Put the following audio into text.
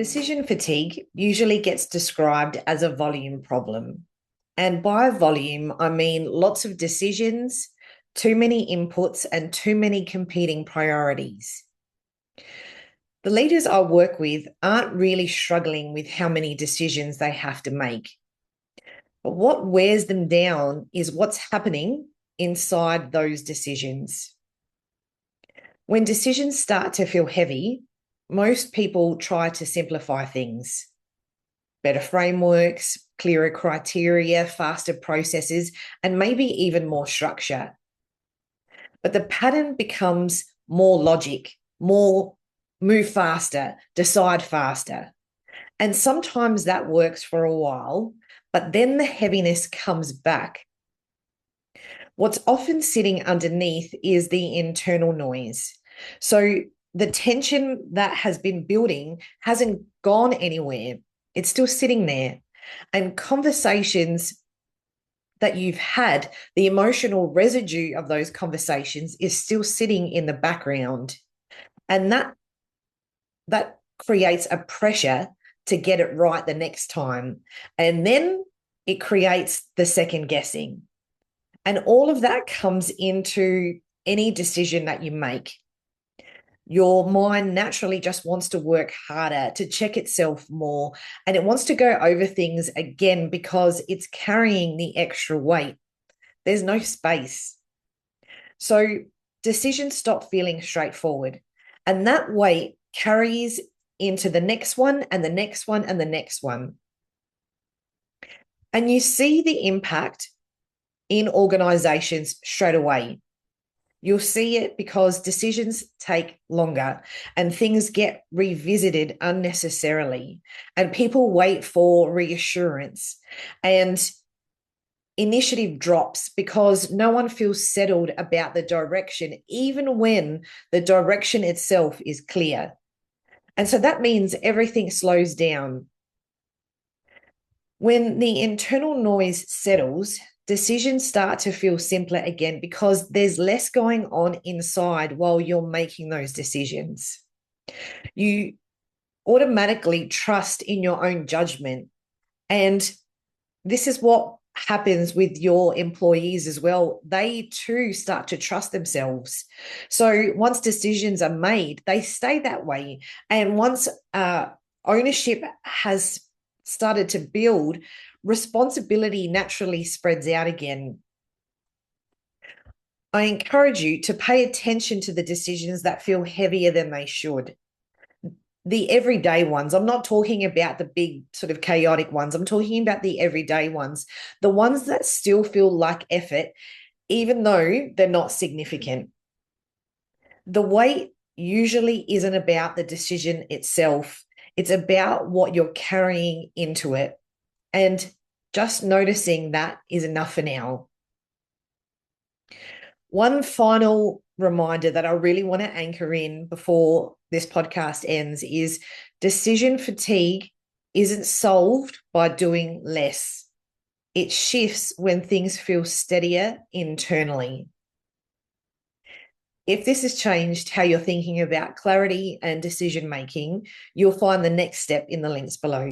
Decision fatigue usually gets described as a volume problem. And by volume, I mean lots of decisions, too many inputs, and too many competing priorities. The leaders I work with aren't really struggling with how many decisions they have to make. But what wears them down is what's happening inside those decisions. When decisions start to feel heavy, most people try to simplify things. Better frameworks, clearer criteria, faster processes, and maybe even more structure. But the pattern becomes more logic, more move faster, decide faster. And sometimes that works for a while, but then the heaviness comes back. What's often sitting underneath is the internal noise. So the tension that has been building hasn't gone anywhere. It's still sitting there. And conversations that you've had, the emotional residue of those conversations is still sitting in the background. And that creates a pressure to get it right the next time. And then it creates the second guessing. And all of that comes into any decision that you make. Your mind naturally just wants to work harder, to check itself more, and it wants to go over things again because it's carrying the extra weight. There's no space. So decisions stop feeling straightforward, and that weight carries into the next one and the next one and the next one. And you see the impact in organizations straight away. You'll see it because decisions take longer and things get revisited unnecessarily, and people wait for reassurance, and initiative drops because no one feels settled about the direction, even when the direction itself is clear. And so that means everything slows down. When the internal noise settles, decisions start to feel simpler again because there's less going on inside while you're making those decisions. You automatically trust in your own judgment. And this is what happens with your employees as well. They too start to trust themselves. So once decisions are made, they stay that way. And once ownership has started to build, responsibility naturally spreads out again. I encourage you to pay attention to the decisions that feel heavier than they should. The everyday ones. I'm not talking about the big sort of chaotic ones. I'm talking about the everyday ones, the ones that still feel like effort, even though they're not significant. The weight usually isn't about the decision itself. It's about what you're carrying into it. And just noticing that is enough for now. One final reminder that I really want to anchor in before this podcast ends is decision fatigue isn't solved by doing less. It shifts when things feel steadier internally. If this has changed how you're thinking about clarity and decision making, you'll find the next step in the links below.